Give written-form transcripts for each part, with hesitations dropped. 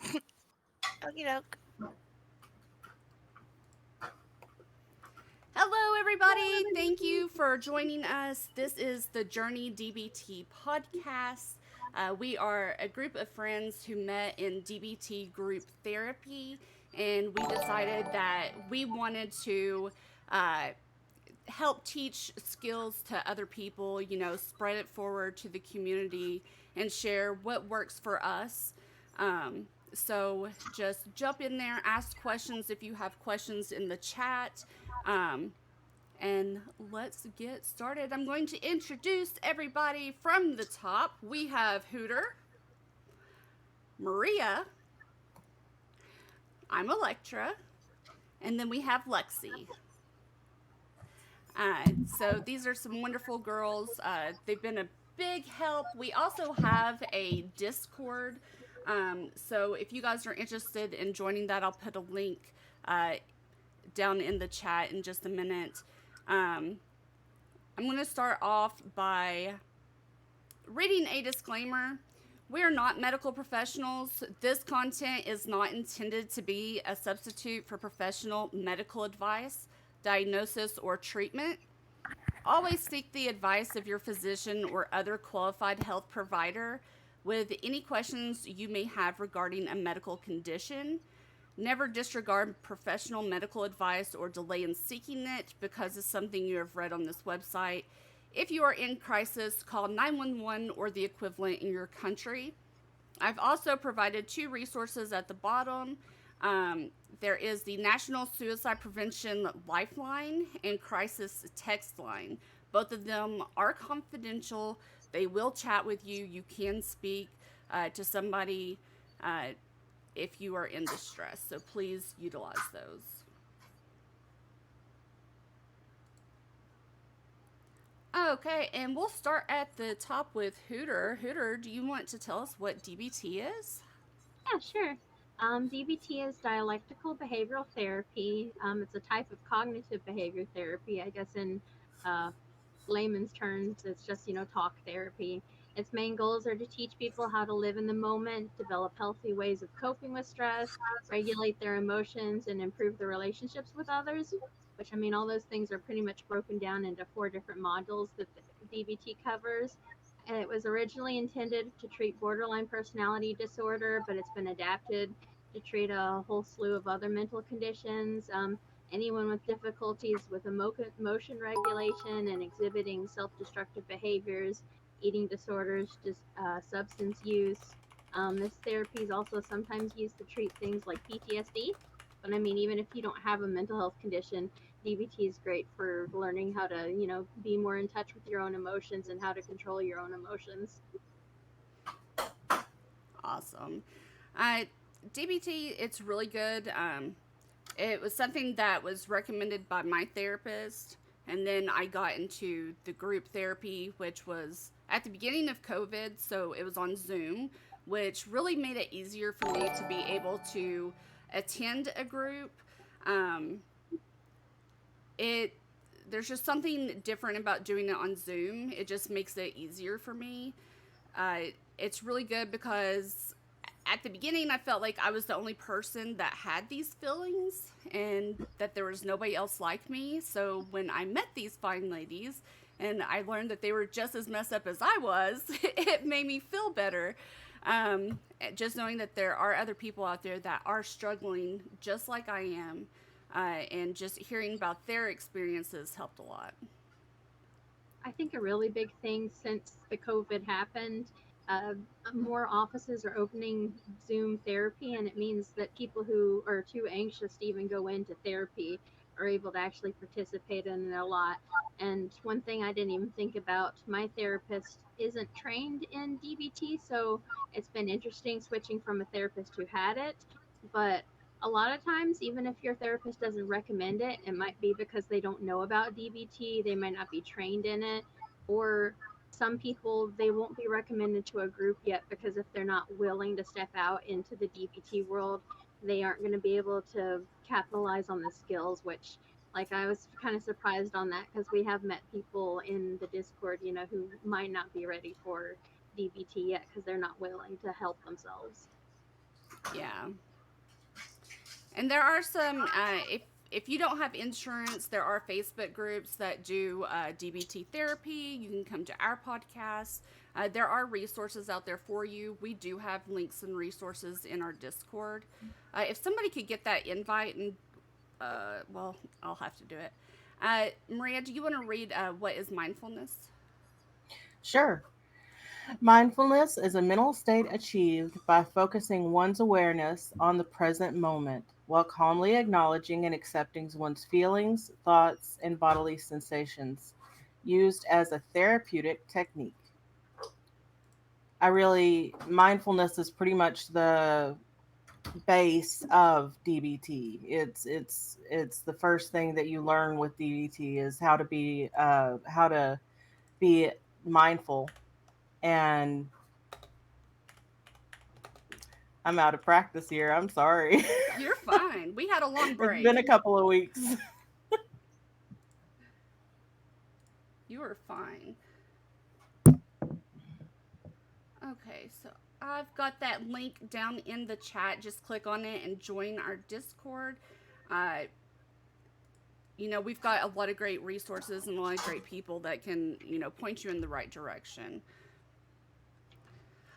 Okie doke. Hello, everybody. Thank you for joining us. This is the Journey DBT podcast. We are a group of friends who met in DBT group therapy, and we decided that we wanted to uh, help teach skills to other people, spread it forward to the community and share what works for us. So just jump in there, ask questions if you have questions in the chat. Um, and let's get started. I'm going to introduce everybody from the top. We have Whooter, Maria, I'm Elektra, and then we have Lexi. So these are some wonderful girls. They've been a big help. We also have a Discord. So if you guys are interested in joining that, I'll put a link uh, down in the chat in just a minute. I'm going to start off by reading a disclaimer. We are not medical professionals. This content is not intended to be a substitute for professional medical advice, diagnosis, or treatment. Always seek the advice of your physician or other qualified health provider with any questions you may have regarding a medical condition. Never disregard professional medical advice or delay in seeking it because of something you have read on this website. If you are in crisis, call 911 or the equivalent in your country. I've also provided two resources at the bottom. There is the National Suicide Prevention Lifeline and Crisis Text Line. Both of them are confidential. They will chat with you. You can speak to somebody if you are in distress. So please utilize those. Okay, and we'll start at the top with Whooter. Whooter, do you want to tell us what DBT is? Yeah, sure. DBT is dialectical behavioral therapy. It's a type of cognitive behavior therapy. I guess in uh, layman's terms, it's just, talk therapy. Its main goals are to teach people how to live in the moment, develop healthy ways of coping with stress, regulate their emotions, and improve their relationships with others. Which, I mean, all those things are pretty much broken down into four different modules that the DBT covers. And it was originally intended to treat borderline personality disorder, but it's been adapted to treat a whole slew of other mental conditions. Anyone with difficulties with emotion regulation and exhibiting self destructive behaviors, eating disorders, just substance use. This therapy is also sometimes used to treat things like PTSD. But I mean, even if you don't have a mental health condition, DBT is great for learning how to, be more in touch with your own emotions and how to control your own emotions. Awesome. Uh, DBT, it's really good. It was something that was recommended by my therapist. And then I got into the group therapy, which was at the beginning of COVID. So it was on Zoom, which really made it easier for me to be able to attend a group. Um, it There's just something different about doing it on Zoom. It just makes it easier for me. It's really good because at the beginning I felt like I was the only person that had these feelings and that there was nobody else like me. So when I met these fine ladies and I learned that they were just as messed up as I was, it made me feel better. Um, just knowing that there are other people out there that are struggling just like I am, and just hearing about their experiences helped a lot. I think a really big thing since the COVID happened, uh, more offices are opening Zoom therapy, and it means that people who are too anxious to even go into therapy are able to actually participate in it a lot. And one thing I didn't even think about, my therapist isn't trained in DBT, so it's been interesting switching from a therapist who had it. But a lot of times, even if your therapist doesn't recommend it, it might be because they don't know about DBT, they might not be trained in it, or some people they won't be recommended to a group yet because if they're not willing to step out into the DBT world, they aren't going to be able to capitalize on the skills, which like I was kind of surprised on that because we have met people in the Discord, who might not be ready for DBT yet because they're not willing to help themselves. Yeah. And there are some if you don't have insurance, there are Facebook groups that do DBT therapy. You can come to our podcast. There are resources out there for you. We do have links and resources in our Discord. If somebody could get that invite, and well, I'll have to do it. Maria, do you want to read what is mindfulness? Sure. Mindfulness is a mental state achieved by focusing one's awareness on the present moment while calmly acknowledging and accepting one's feelings, thoughts, and bodily sensations, used as a therapeutic technique. Mindfulness is pretty much the base of DBT. It's the first thing that you learn with DBT is how to be mindful. And I'm out of practice here. I'm sorry. You're fine. We had a long It's been break. a couple of weeks. You were fine. Okay, so I've got that link down in the chat. Just click on it and join our Discord. Uh, we've got a lot of great resources and a lot of great people that can, point you in the right direction.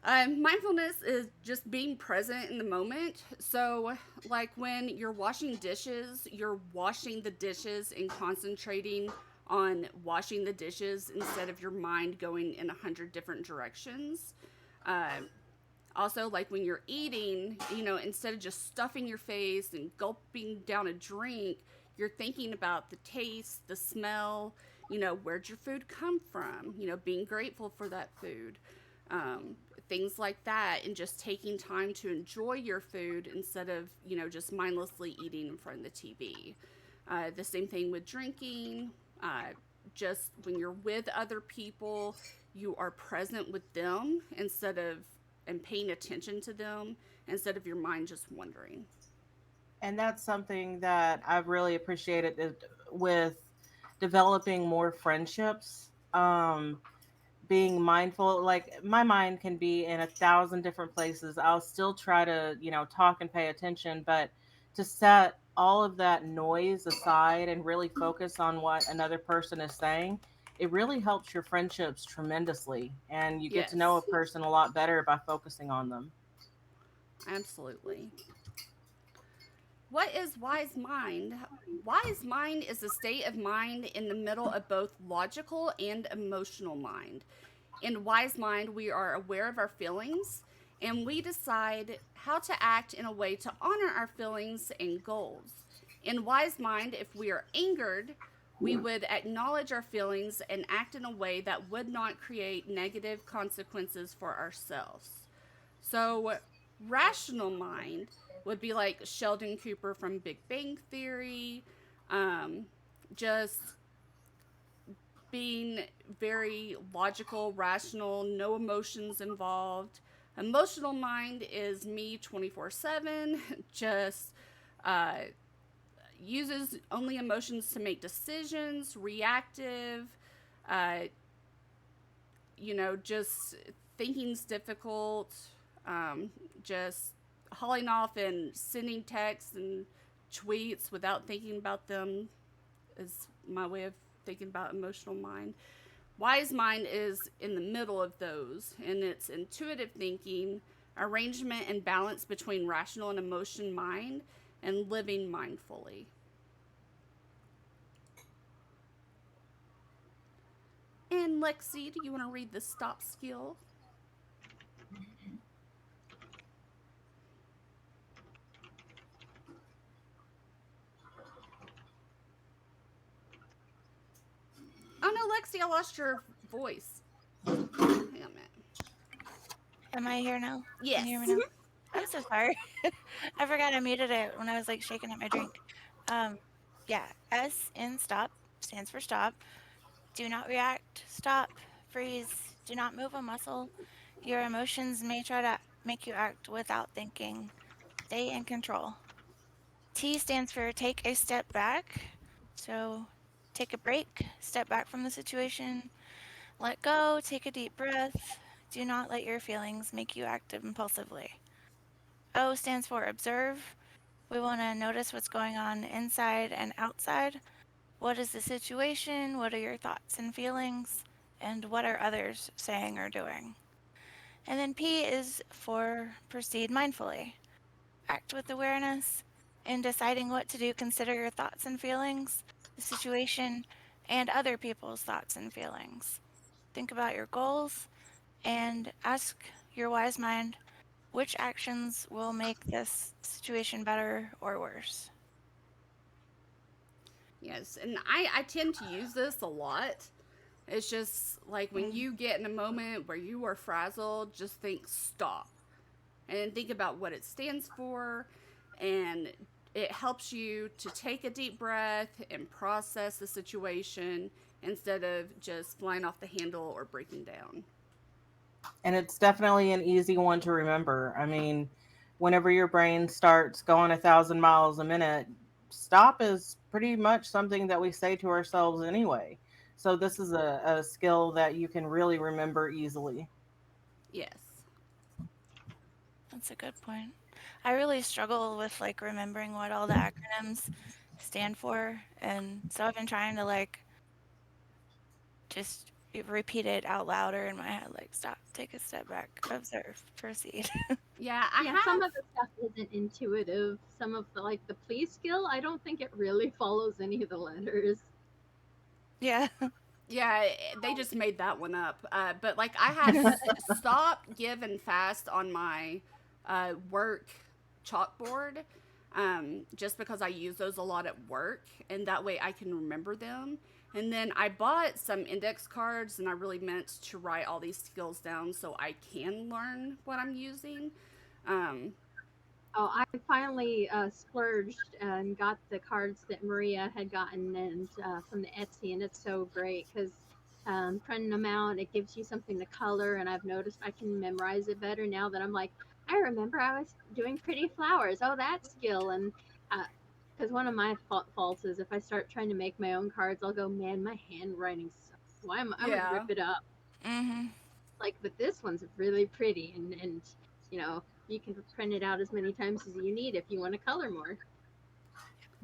Mindfulness is just being present in the moment. So, like when you're washing dishes, you're washing the dishes and concentrating on washing the dishes instead of your mind going in 100 different directions. Uh, Also, like when you're eating, instead of just stuffing your face and gulping down a drink, you're thinking about the taste, the smell, where'd your food come from, being grateful for that food. Um, Things like that, and just taking time to enjoy your food instead of, just mindlessly eating in front of the TV. The same thing with drinking. Just when you're with other people, you are present with them instead of and paying attention to them instead of your mind just wandering. And that's something that I've really appreciated with developing more friendships. Being mindful, like my mind can be in a thousand different places. I'll still try to, talk and pay attention, but to set all of that noise aside and really focus on what another person is saying, it really helps your friendships tremendously. And you get to know a Yes, person a lot better by focusing on them. absolutely. What is wise mind? Wise mind is a state of mind in the middle of both logical and emotional mind. In wise mind, we are aware of our feelings and we decide how to act in a way to honor our feelings and goals. In wise mind, if we are angered, we would acknowledge our feelings and act in a way that would not create negative consequences for ourselves. So, rational mind would be like Sheldon Cooper from Big Bang Theory, um, just being very logical, rational, no emotions involved. Emotional mind is me 24/7, just uh, uses only emotions to make decisions, reactive, uh, just thinking's difficult, just hauling off and sending texts and tweets without thinking about them is my way of thinking about emotional mind. Wise mind is in the middle of those, and it's intuitive thinking, arrangement and balance between rational and emotion mind, and living mindfully. And Lexi, do you want to read the stop skill? Oh no, Lexi, I lost your voice. Hang on a minute. Am I here now? Can you hear me Yes. now? I'm so sorry. I forgot I muted it when I was like shaking up my drink. Um, yeah, S in stop stands for stop. Do not react, stop, freeze, do not move a muscle. Your emotions may try to make you act without thinking. Stay in control. T stands for take a step back. So take a break, step back from the situation, let go, take a deep breath. Do not let your feelings make you act impulsively. O stands for observe. We want to notice what's going on inside and outside. What is the situation? What are your thoughts and feelings? And what are others saying or doing? And then P is for proceed mindfully. Act with awareness. In deciding what to do, consider your thoughts and feelings, the situation, and other people's thoughts and feelings. Think about your goals and ask your wise mind which actions will make this situation better or worse. Yes, and I tend to use this a lot. It's just like when Mm. you get in a moment where you are frazzled, just think stop and think about what it stands for, and it helps you to take a deep breath and process the situation instead of just flying off the handle or breaking down. And it's definitely an easy one to remember. I mean, whenever your brain starts going 1,000 miles a minute, stop is pretty much something that we say to ourselves anyway. So this is a skill that you can really remember easily. Yes. That's a good point. I really struggle with like remembering what all the acronyms stand for, and so I've been trying to like just repeat it out louder in my head, like stop, take a step back, observe, proceed. Yeah, I Yeah, some have. of the stuff isn't intuitive. Some of the like the please skill, I don't think it really follows any of the letters. Yeah. Yeah, they just made that one up. But like I have stop, give, and fast on my work chalkboard, just because I use those a lot at work, and that way I can remember them. And then I bought some index cards, and I really meant to write all these skills down so I can learn what I'm using. Um, Oh, I finally splurged and got the cards that Maria had gotten and from the Etsy, and it's so great because printing them out, it gives you something to color, and I've noticed I can memorize it better now that I'm like, I remember I was doing pretty flowers. Oh, that skill, and because one of my faults is if I start trying to make my own cards, I'll go, man, my handwriting sucks. Why am I would yeah. rip it up? Mhm. Like, but this one's really pretty, and you know you can print it out as many times as you need if you want to color more.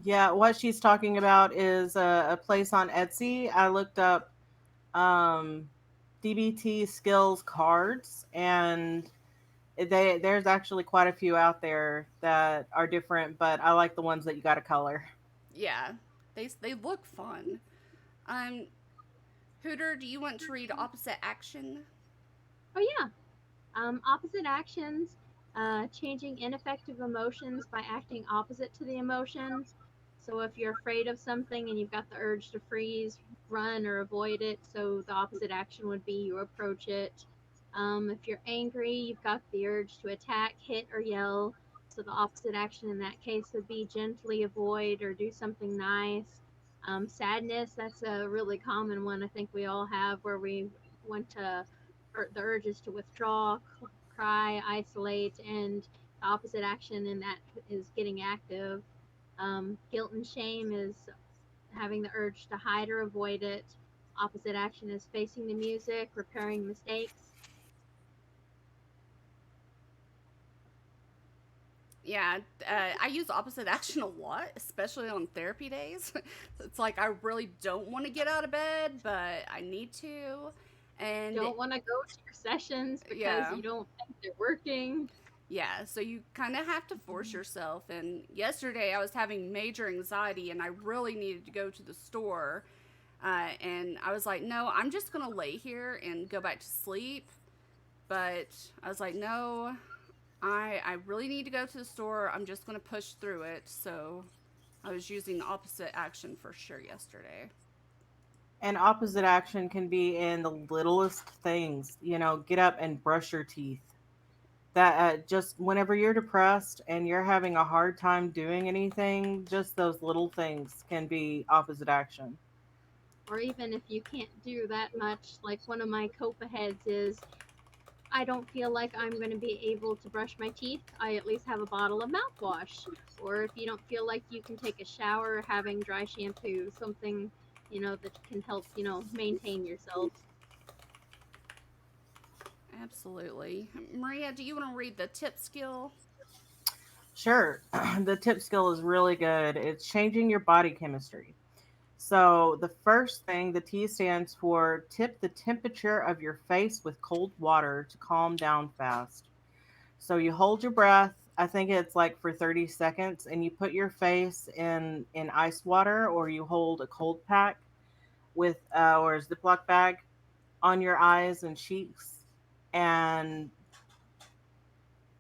Yeah, what she's talking about is a place on Etsy. I looked up um, DBT skills cards, and there's actually quite a few out there that are different, but I like the ones that you got to color. Yeah, they look fun. Um, Hooter, do you want to read opposite action? Oh yeah. Opposite actions, changing ineffective emotions by acting opposite to the emotion. So if you're afraid of something and you've got the urge to freeze, run, or avoid it, so the opposite action would be you approach it. If you're angry, you've got the urge to attack, hit, or yell. So the opposite action in that case would be gently avoid or do something nice. Sadness, that's a really common one I think we all have where we want to the urge is to withdraw, cry, isolate, and the opposite action in that is getting active. Guilt and shame is having the urge to hide or avoid it. Opposite action is facing the music, repairing mistakes. Yeah, I use opposite action a lot, especially on therapy days. It's like I really don't want to get out of bed, but I need to. And Don't want to go to your sessions because yeah, you don't think they're working. yeah, so you kind of have to force yourself. And yesterday I was having major anxiety and I really needed to go to the store. And I was like, no, I'm just going to lay here and go back to sleep. But I was like, no, I really need to go to the store. I'm just going to push through it. So I was using opposite action for sure yesterday. And opposite action can be in the littlest things. Get up and brush your teeth. That just whenever you're depressed and you're having a hard time doing anything, just those little things can be opposite action. Or even if you can't do that much, like one of my cope aheads is I don't feel like I'm going to be able to brush my teeth, I at least have a bottle of mouthwash. Or if you don't feel like you can take a shower, having dry shampoo, something, that can help, maintain yourself. Absolutely. Maria, do you want to read the tip skill? Sure. The tip skill is really good. It's changing your body chemistry. So, the first thing, the T stands for tip the temperature of your face with cold water to calm down fast. So, you hold your breath, I think it's like for 30 seconds, and you put your face in ice water, or you hold a cold pack with or a Ziploc bag on your eyes and cheeks, and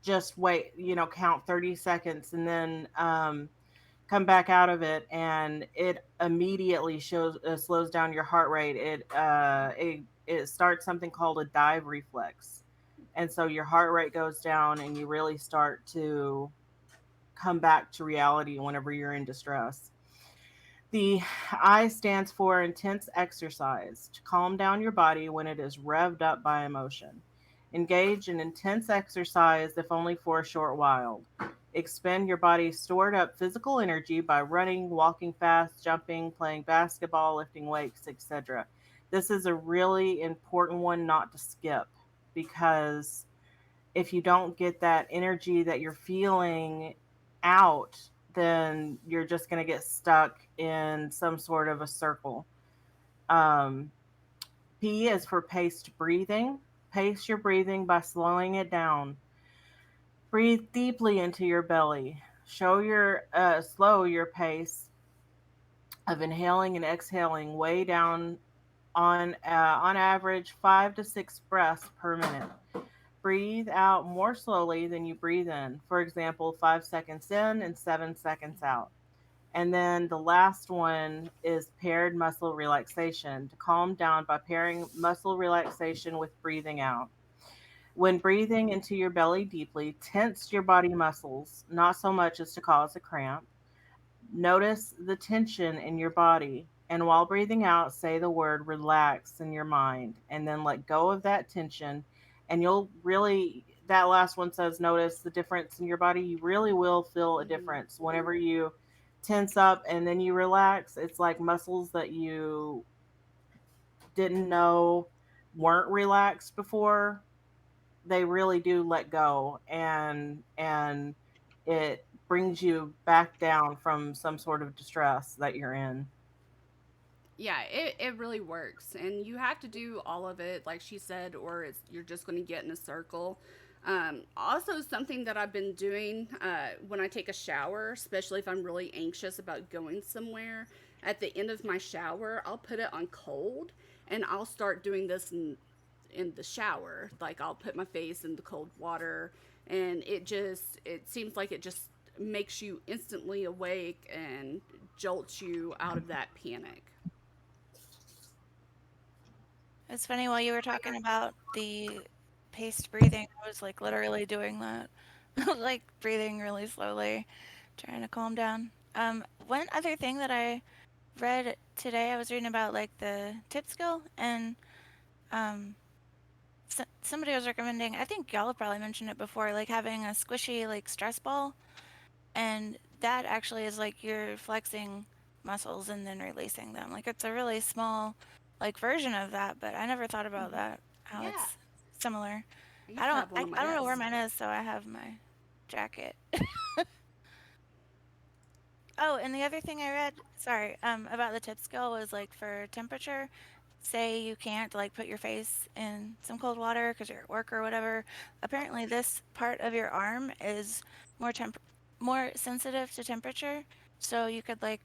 just wait, count 30 seconds, and then come back out of it, and it immediately shows slows down your heart rate. It starts something called a dive reflex, and so your heart rate goes down, and you really start to come back to reality whenever you're in distress. The I stands for intense exercise to calm down your body when it is revved up by emotion. Engage in intense exercise, if only for a short while. Expend your body's stored up physical energy by running, walking fast, jumping, playing basketball, lifting weights, etc. This is a really important one not to skip, because if you don't get that energy that you're feeling out, then you're just going to get stuck in some sort of a circle. Um, P is for paced breathing. Pace your breathing by slowing it down. Breathe deeply into your belly. Slow your pace of inhaling and exhaling way down on average 5 to 6 breaths per minute. Breathe out more slowly than you breathe in. For example, 5 seconds in and 7 seconds out. And then the last one is paired muscle relaxation to calm down by pairing muscle relaxation with breathing out. When breathing into your belly deeply, tense your body muscles, not so much as to cause a cramp. Notice the tension in your body. And while breathing out, say the word relax in your mind, and then let go of that tension. And you'll really, that last one says, notice the difference in your body. You really will feel a Hmm. difference whenever you tense up and then you relax. It's like muscles that you didn't know weren't relaxed before, they really do let go, and it brings you back down from some sort of distress that you're in. Yeah, it really works. And you have to do all of it, like she said, or you're just going to get in a circle. Also, something that I've been doing when I take a shower, especially if I'm really anxious about going somewhere, at the end of my shower, I'll put it on cold and I'll start doing this in the shower. Like, I'll put my face in the cold water, and it seems like it just makes you instantly awake and jolts you out of that panic. It's funny, while you were talking about the paced breathing, I was like literally doing that. Like breathing really slowly, trying to calm down. One other thing that I read today, I was reading about like the tip skill, and um, somebody was recommending, I think y'all have probably mentioned it before, like having a squishy like stress ball, and that actually is like you're flexing muscles and then releasing them. Like it's a really small like version of that, but I never thought about Hmm. that, how Yeah, it's similar. I used to have one on my I don't know where desk. mine is, so I have my jacket. Oh, and the other thing I read, sorry, about the tip skill was like for temperature. Say you can't like put your face in some cold water because you're at work or whatever. Apparently, this part of your arm is more more sensitive to temperature. So you could like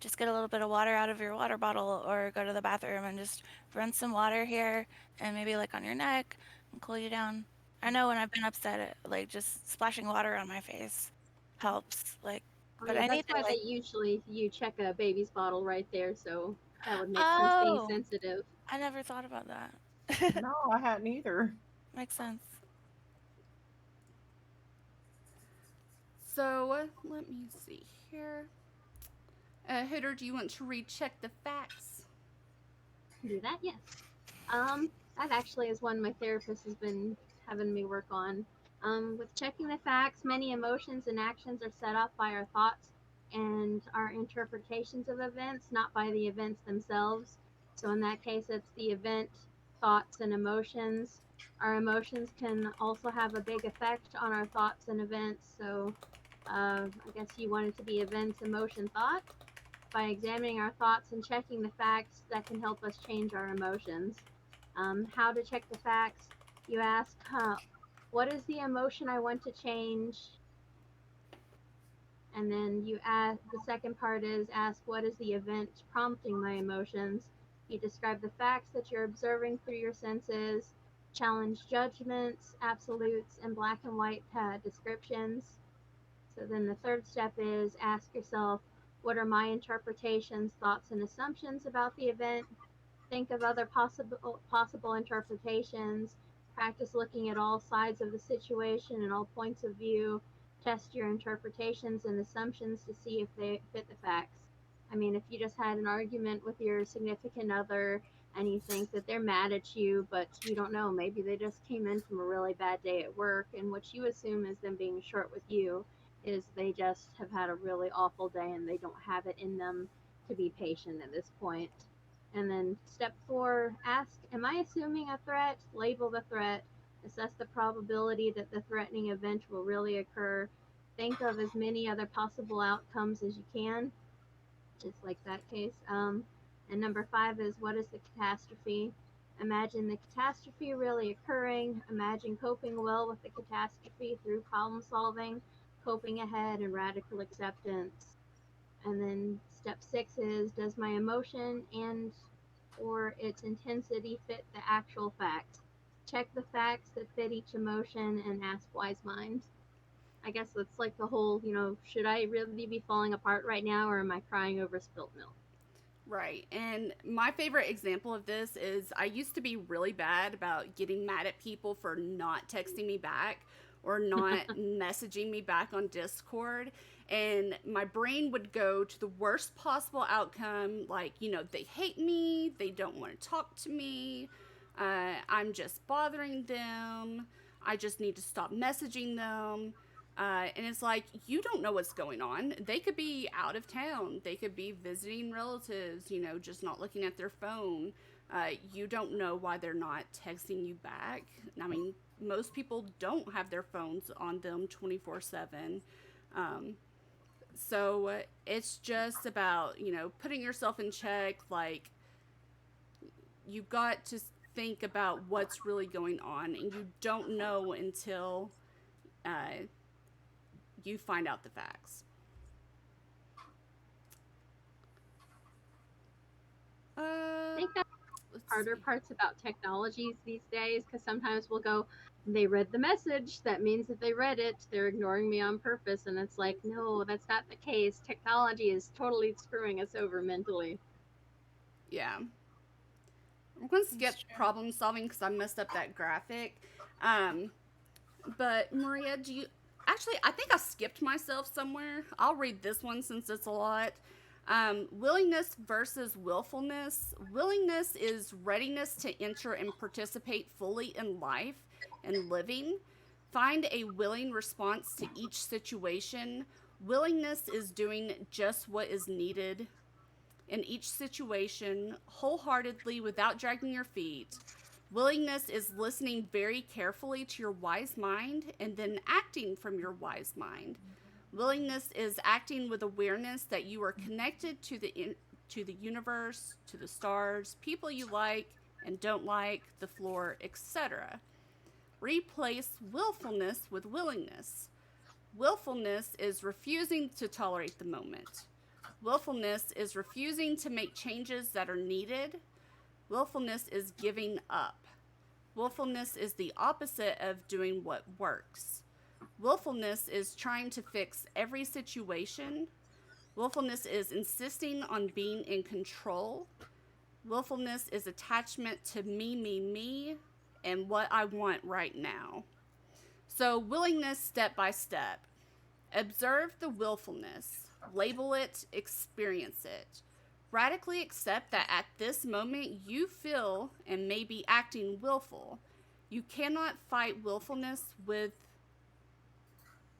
just get a little bit of water out of your water bottle or go to the bathroom and just run some water here and maybe like on your neck and cool you down. I know when I've been upset, like just splashing water on my face helps. Like, Oh but yeah, I that's need to why they like, usually you check a baby's bottle right there, so that would make sense being oh, sensitive. I never thought about that. No, I hadn't either. Makes sense. So let me see here. Hooter, do you want to recheck the facts? Do that, yes. That actually is one my therapist has been having me work on. With checking the facts, many emotions and actions are set up by our thoughts and our interpretations of events, not by the events themselves. So in that case, it's the event, thoughts, and emotions. Our emotions can also have a big effect on our thoughts and events. So I guess you want it to be events, emotion, thought. By examining our thoughts and checking the facts, that can help us change our emotions. How to check the facts? You ask, what is the emotion I want to change? And then you ask, the second part is ask, what is the event prompting my emotions? You describe the facts that you're observing through your senses, challenge judgments, absolutes, and black and white descriptions. So then the third step is ask yourself, what are my interpretations, thoughts, and assumptions about the event? Think of other possible interpretations. Practice looking at all sides of the situation and all points of view. Test your interpretations and assumptions to see if they fit the facts. I mean, if you just had an argument with your significant other and you think that they're mad at you, but you don't know, maybe they just came in from a really bad day at work, and what you assume is them being short with you is they just have had a really awful day and they don't have it in them to be patient at this point. And then step 4, ask, am I assuming a threat? Label the threat. Assess the probability that the threatening event will really occur. Think of as many other possible outcomes as you can, just like that case. And number 5 is, what is the catastrophe? Imagine the catastrophe really occurring. Imagine coping well with the catastrophe through problem solving, coping ahead, and radical acceptance. And then step 6 is, does my emotion and or its intensity fit the actual facts? Check the facts that fit each emotion and ask wise minds. I guess that's like the whole, should I really be falling apart right now, or am I crying over spilt milk? Right. And my favorite example of this is I used to be really bad about getting mad at people for not texting me back or not messaging me back on Discord. And my brain would go to the worst possible outcome, like, they hate me, they don't want to talk to me, I'm just bothering them, I just need to stop messaging them. And it's like, you don't know what's going on. They could be out of town. They could be visiting relatives, just not looking at their phone. You don't know why they're not texting you back. I mean, most people don't have their phones on them 24/7. Um, so it's just about, putting yourself in check. Like, you got to think about what's really going on, and you don't know until uh, you find out the facts. I Uh, think that's let's harder see. parts about technologies these days, because sometimes we'll go, they read the message, that means that they read it, they're ignoring me on purpose, and it's like, no, that's not the case. Technology is totally screwing us over mentally. Yeah, I'm gonna That's skip true. problem solving because I messed up that graphic. Um, but Maria, do you actually? I think I skipped myself somewhere. I'll read this one since it's a lot. Willingness versus willfulness. Willingness is readiness to enter and participate fully in life and living. Find a willing response to each situation. Willingness is doing just what is needed in each situation wholeheartedly without dragging your feet. Willingness is listening very carefully to your wise mind and then acting from your wise mind. Willingness is acting with awareness that you are connected to the universe, to the stars, people you like and don't like, the floor, etc. Replace willfulness with willingness. Willfulness is refusing to tolerate the moment. Willfulness is refusing to make changes that are needed. Willfulness is giving up. Willfulness is the opposite of doing what works. Willfulness is trying to fix every situation. Willfulness is insisting on being in control. Willfulness is attachment to me, and what I want right now. So, willingness step by step. Observe the willfulness, label it, experience it. Radically accept that at this moment you feel and may be acting willful. You cannot fight willfulness with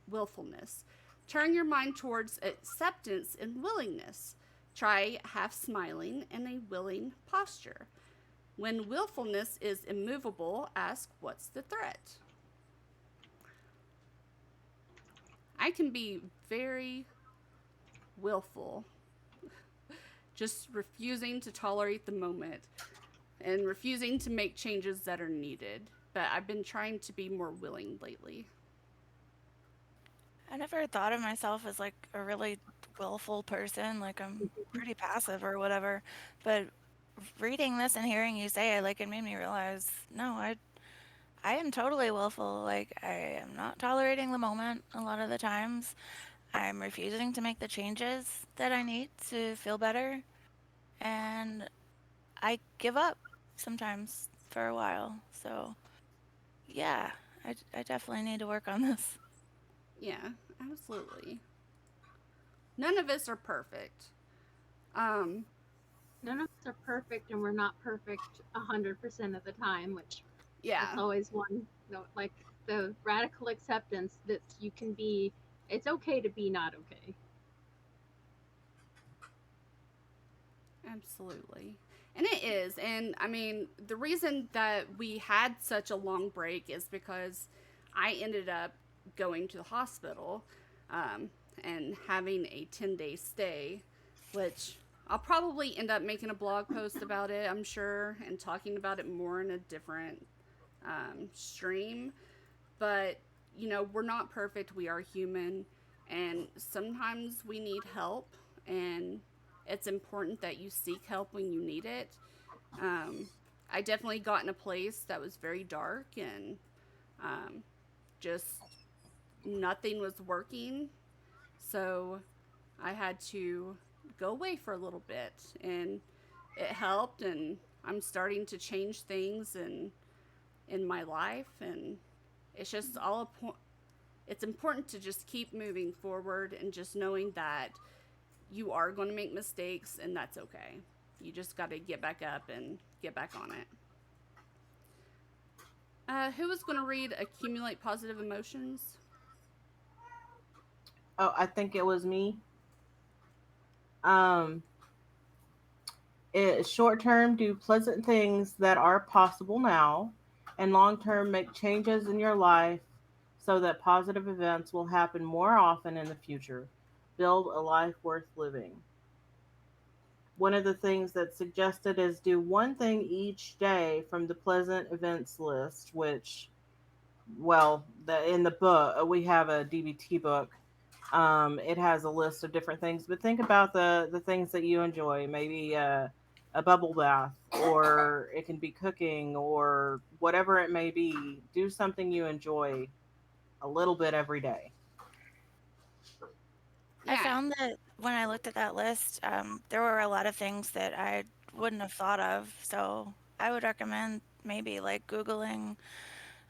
willfulness. Turn your mind towards acceptance and willingness. Try half smiling in a willing posture. When willfulness is immovable, ask what's the threat. I I can be very willful, just refusing to tolerate the moment and refusing to make changes that are needed. But I've been trying to be more willing lately. I never thought of myself as like a really willful person, like I'm pretty passive or whatever. But reading this and hearing you say it, like it made me realize, no, I am totally willful. Like I am not tolerating the moment a lot of the times. I'm refusing to make the changes that I need to feel better, and I give up sometimes for a while. So, yeah, I definitely need to work on this. Yeah, absolutely. None of us are perfect. Um, None of us are perfect, and we're not perfect 100% of the time, which that's yeah, always one, like the radical acceptance that you can be, it's okay to be not okay. absolutely. And it is. And I mean, the reason that we had such a long break is because I ended up going to the hospital um, and having a 10-day stay, which I'll probably end up making a blog post about it, I'm sure, and talking about it more in a different stream. But, we're not perfect. We are human. And sometimes we need help. And it's important that you seek help when you need it. Um, I definitely got in a place that was very dark and um, just nothing was working. So I had to go away for a little bit. And it helped. And I'm starting to change things in my life. And it's just all it's important to just keep moving forward and just knowing that you are going to make mistakes and that's okay. You just got to get back up and get back on it. Who is going to read Accumulate Positive Emotions? Oh, I think it was me. Um, Short term, do pleasant things that are possible now, and long term, make changes in your life so that positive events will happen more often in the future. Build a life worth living. One of the things that's suggested is do one thing each day from the pleasant events list, which, well, in the book, we have a DBT book. It has a list of different things, but think about the things that you enjoy. Maybe a bubble bath, or it can be cooking, or whatever it may be. Do something you enjoy a little bit every day. I Yeah, found that when I looked at that list, there were a lot of things that I wouldn't have thought of. So I would recommend maybe like Googling,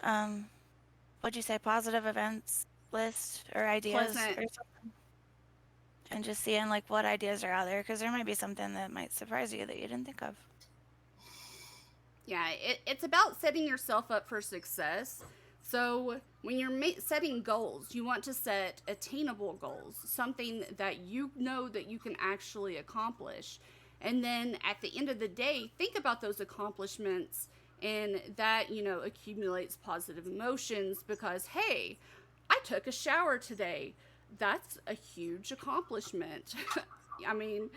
um, what'd you say, positive events list or ideas pleasant. or something, and just seeing like what ideas are out there because there might be something that might surprise you that you didn't think of. Yeah, it's about setting yourself up for success. So when you're setting goals, you want to set attainable goals, something that you know that you can actually accomplish. And then at the end of the day, think about those accomplishments and that, accumulates positive emotions because, hey, I took a shower today. That's a huge accomplishment. I mean,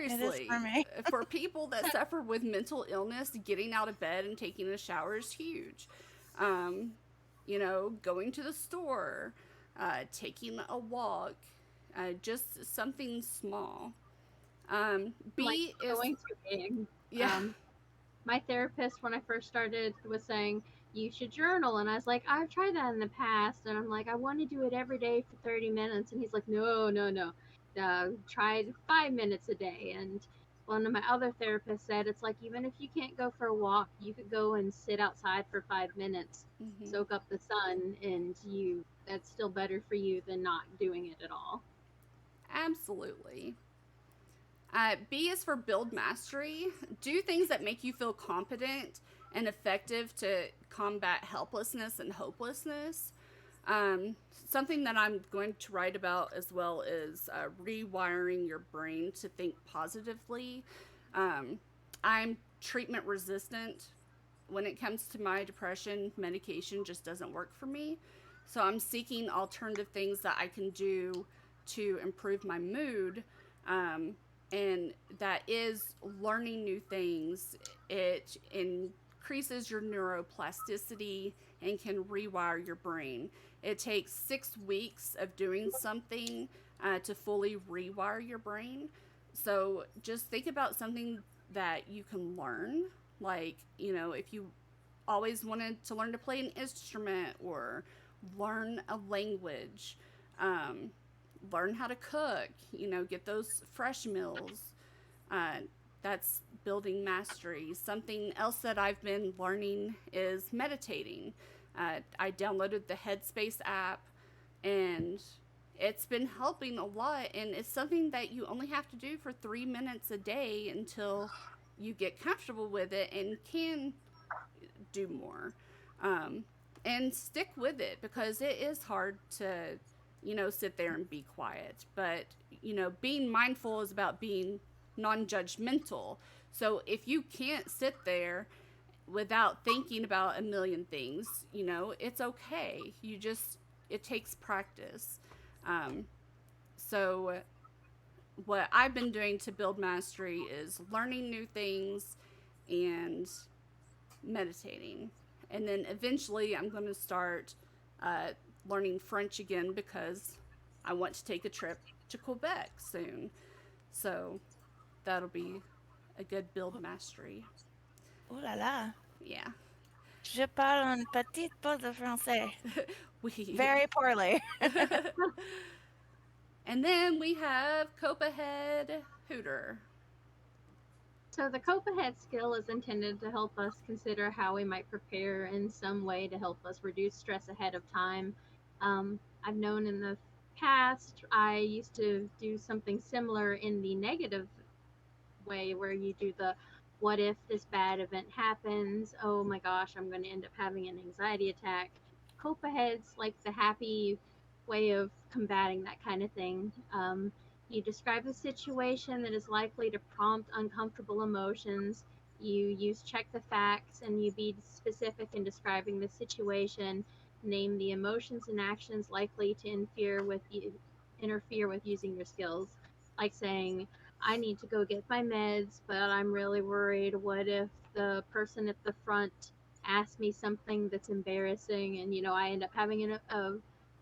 It is for seriously, me. for people that suffer with mental illness, getting out of bed and taking a shower is huge. Um, going to the store, taking a walk, just something small. Like B is, going too big. yeah, Um, my therapist, when I first started, was saying you should journal, and I was like, I've tried that in the past, and I'm like, I want to do it every day for 30 minutes, and he's like, no, no, no, tried 5 minutes a day. And one of my other therapists said it's like, even if you can't go for a walk, you could go and sit outside for 5 minutes, hmm, soak up the sun, and that's still better for you than not doing it at all. absolutely. B is for build mastery. Do things that make you feel competent and effective to combat helplessness and hopelessness. Something that I'm going to write about as well is rewiring your brain to think positively. Um, I'm treatment resistant when it comes to my depression. Medication just doesn't work for me. So I'm seeking alternative things that I can do to improve my mood. Um, and that is learning new things. It increases your neuroplasticity and can rewire your brain. It takes 6 weeks of doing something to fully rewire your brain. So just think about something that you can learn. Like, if you always wanted to learn to play an instrument or learn a language, um, learn how to cook, get those fresh meals. Uh, that's building mastery. Something else that I've been learning is meditating. I downloaded the Headspace app and it's been helping a lot. And it's something that you only have to do for 3 minutes a day until you get comfortable with it and can do more. Um, and stick with it because it is hard to, sit there and be quiet. But, being mindful is about being non judgmental. So if you can't sit there without thinking about a million things, it's okay. It takes practice. Um, so, what I've been doing to build mastery is learning new things and meditating. And then eventually I'm going to start uh, learning French again because I want to take a trip to Quebec soon. So that'll be a good build mastery. Ooh la la. Yeah. Je parle un petit peu de français. we Very poorly. And then we have Copahead Hooter. So the cope ahead skill is intended to help us consider how we might prepare in some way to help us reduce stress ahead of time. I've known in the past I used to do something similar in the negative way where you do the what if this bad event happens? Oh my gosh, I'm going to end up having an anxiety attack. Cope ahead's like the happy way of combating that kind of thing. You describe a situation that is likely to prompt uncomfortable emotions. You use check the facts and you be specific in describing the situation. Name the emotions and actions likely to interfere with using your skills, like saying, I need to go get my meds, but I'm really worried. What if the person at the front asks me something that's embarrassing and I end up having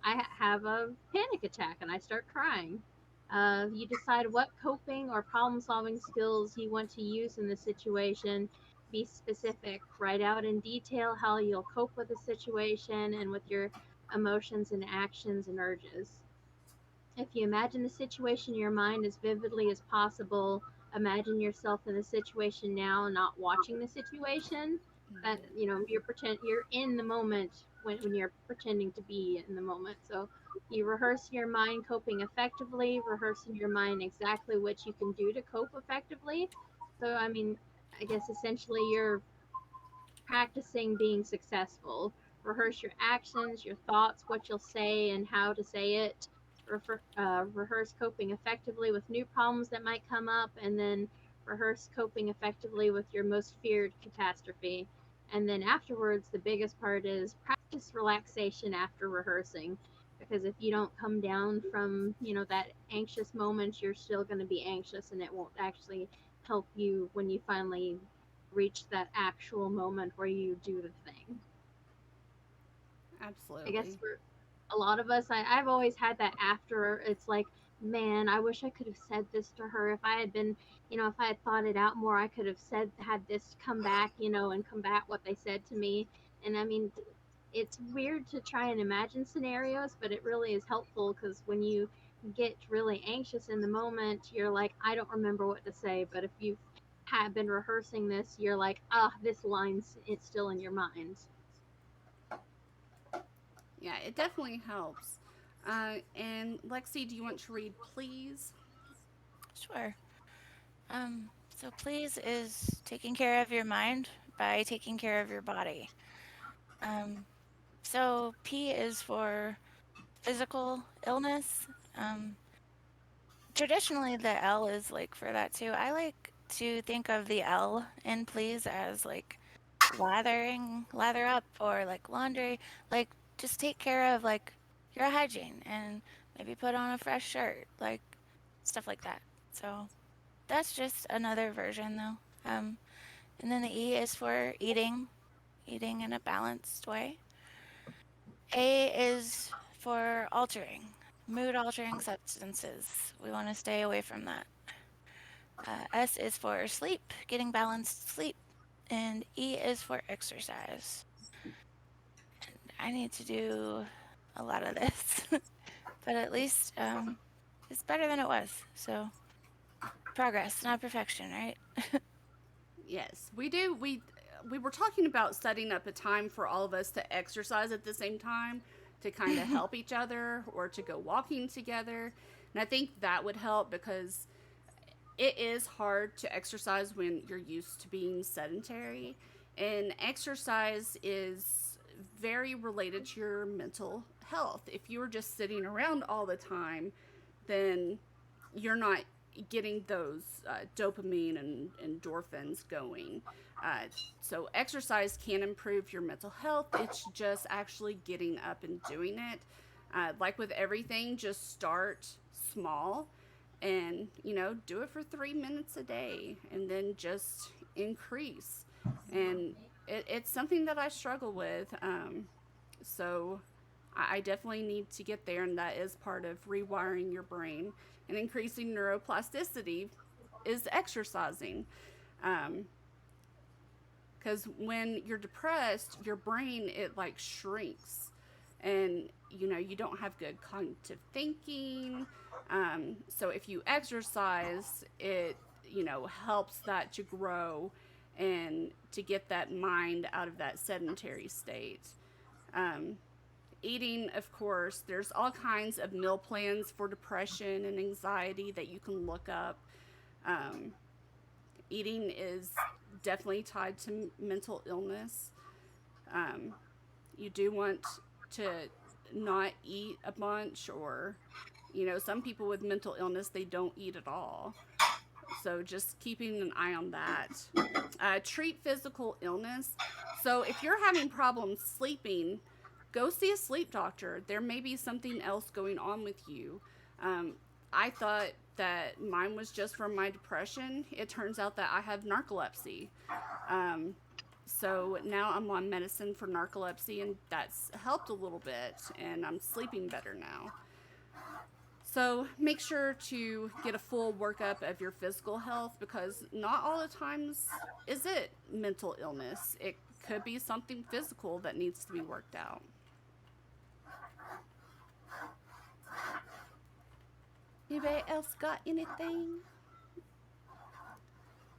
I have a panic attack and I start crying. You decide what coping or problem solving skills you want to use in the situation. Be specific. Write out in detail how you'll cope with the situation and with your emotions and actions and urges. If you imagine the situation in your mind as vividly as possible, imagine yourself in the situation now, not watching the situation. That you're in the moment when you're pretending to be in the moment. So you rehearse your mind coping effectively, rehearse in your mind exactly what you can do to cope effectively. So I mean, I guess essentially you're practicing being successful. Rehearse your actions, your thoughts, what you'll say, and how to say it. Rehearse coping effectively with new problems that might come up, and then rehearse coping effectively with your most feared catastrophe. And then afterwards, the biggest part is practice relaxation after rehearsing. Because if you don't come down from, that anxious moment, you're still going to be anxious and it won't actually help you when you finally reach that actual moment where you do the thing. I guess Absolutely. for a lot of us, I've always had that after. It's like, man, I wish I could have said this to her. If I had been, if I had thought it out more, I could have had this come back, and combat what they said to me. And I mean, it's weird to try and imagine scenarios, but it really is helpful because when you get really anxious in the moment, you're like, I don't remember what to say. But if you have been rehearsing this, you're like, this line's it's still in your mind. Yeah, it definitely helps. And Lexi, do you want to read, please? Sure. So please is taking care of your mind by taking care of your body. Um, so P is for physical illness. Um, Traditionally, the L is like for that too. I like to think of the L in please as like lather up or like laundry, like just take care of like your hygiene and maybe put on a fresh shirt, like stuff like that. So that's just another version though. And then the E is for eating, eating in a balanced way. A is for altering, mood altering substances. We want to stay away from that. S is for sleep, getting balanced sleep. And E is for exercise. I need to do a lot of this, but at least it's better than it was. So progress, not perfection, right? Yes, we do. We were talking about setting up a time for all of us to exercise at the same time to kind of help each other or to go walking together. And I think that would help because it is hard to exercise when you're used to being sedentary. And exercise is very related to your mental health. If you are just sitting around all the time, then you're not getting those dopamine and endorphins going. Uh, so, exercise can improve your mental health. It's just actually getting up and doing it. Like with everything, just start small and do it for 3 minutes a day and then just increase. And it's something that I struggle with. So I definitely need to get there, and that is part of rewiring your brain and increasing neuroplasticity is exercising. Um, because when you're depressed, your brain it like shrinks, and you don't have good cognitive thinking. So if you exercise, it helps that to grow and to get that mind out of that sedentary state. Um, Eating, of course, there's all kinds of meal plans for depression and anxiety that you can look up. Um, Eating is definitely tied to mental illness. Um, you do want to not eat a bunch, or, some people with mental illness, they don't eat at all. So just keeping an eye on that. Treat physical illness. So if you're having problems sleeping, go see a sleep doctor. There may be something else going on with you. Um, I thought that mine was just from my depression. It turns out that I have narcolepsy. Um, so now I'm on medicine for narcolepsy, and that's helped a little bit, and I'm sleeping better now. So make sure to get a full workup of your physical health because not all the times is it mental illness. It could be something physical that needs to be worked out. Anybody else got anything?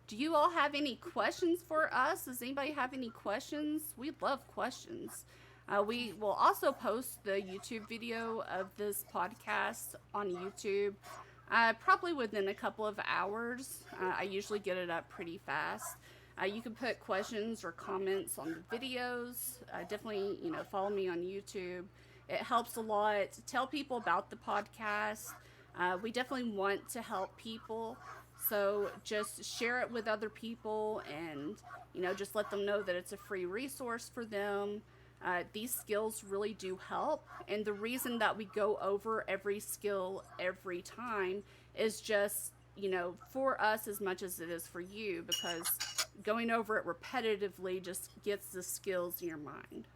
Do you all have any questions for us? Does anybody have any questions? We love questions. We will also post the YouTube video of this podcast on YouTube probably within a couple of hours. I usually get it up pretty fast. You can put questions or comments on the videos. Definitely, follow me on YouTube. It helps a lot. Tell people about the podcast. We definitely want to help people. So just share it with other people and, just let them know that it's a free resource for them. These skills really do help. And the reason that we go over every skill every time is just, for us as much as it is for you, because going over it repetitively just gets the skills in your mind.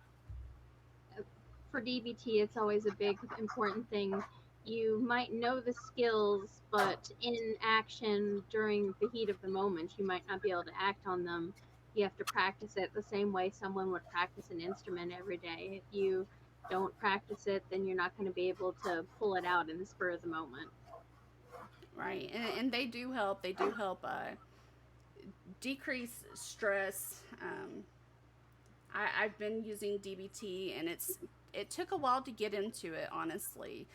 For DBT, it's always a big important thing. You might know the skills, but in action during the heat of the moment, you might not be able to act on them. You have to practice it the same way someone would practice an instrument every day. If you don't practice it, then you're not going to be able to pull it out in the spur of the moment. Right. And they do help. They do help decrease stress. I've been using DBT, and it took a while to get into it, honestly.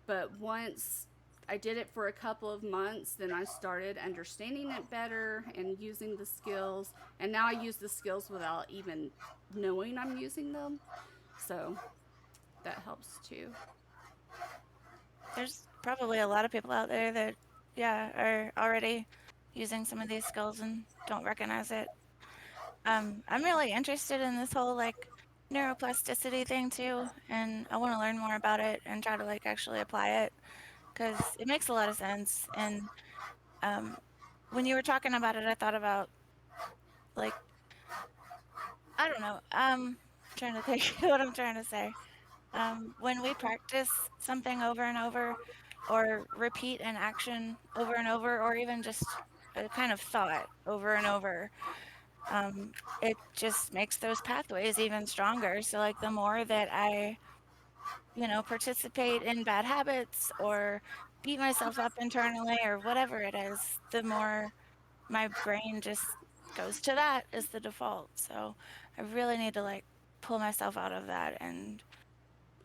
But once I did it for a couple of months, then I started understanding it better and using the skills. And now I use the skills without even knowing I'm using them. So that helps too. There's probably a lot of people out there that, yeah, are already using some of these skills and don't recognize it. I'm really interested in this whole like neuroplasticity thing too, and I want to learn more about it and try to like actually apply it because it makes a lot of sense. And um, when you were talking about it, I thought about like I don't know. Trying to think what I'm trying to say. When we practice something over and over, or repeat an action over and over, or even just a kind of thought over and over, it just makes those pathways even stronger. So, like, the more that I, participate in bad habits or beat myself up internally or whatever it is, the more my brain just goes to that as the default. So, I really need to like pull myself out of that. And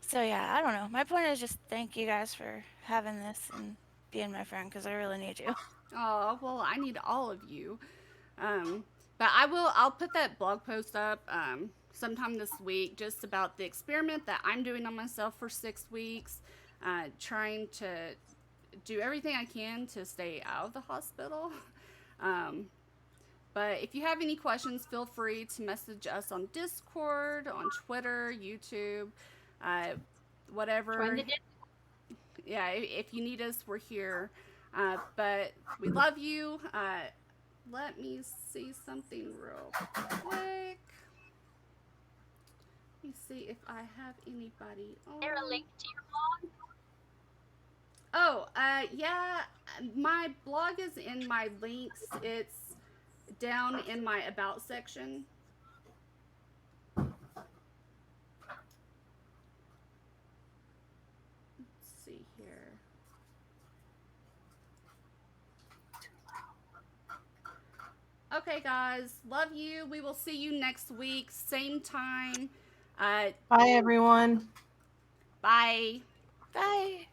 so, yeah, I don't know. My point is just thank you guys for having this and being my friend because I really need you. Oh, well, I need all of you. Um, but I'll put that blog post up sometime this week just about the experiment that I'm doing on myself for 6 weeks, trying to do everything I can to stay out of the hospital. Um, but if you have any questions, feel free to message us on Discord, on Twitter, YouTube, uh, Join whatever. the Yeah, if you need us, we're here. But we love you. Let me see something real quick. Let me see if I have anybody there a on. link to your blog? Oh, yeah, my blog is in my links. It's down in my about section. Let's see here. Okay, guys, love you. We will see you next week, same time. Uh, Bye, everyone. bye. Bye.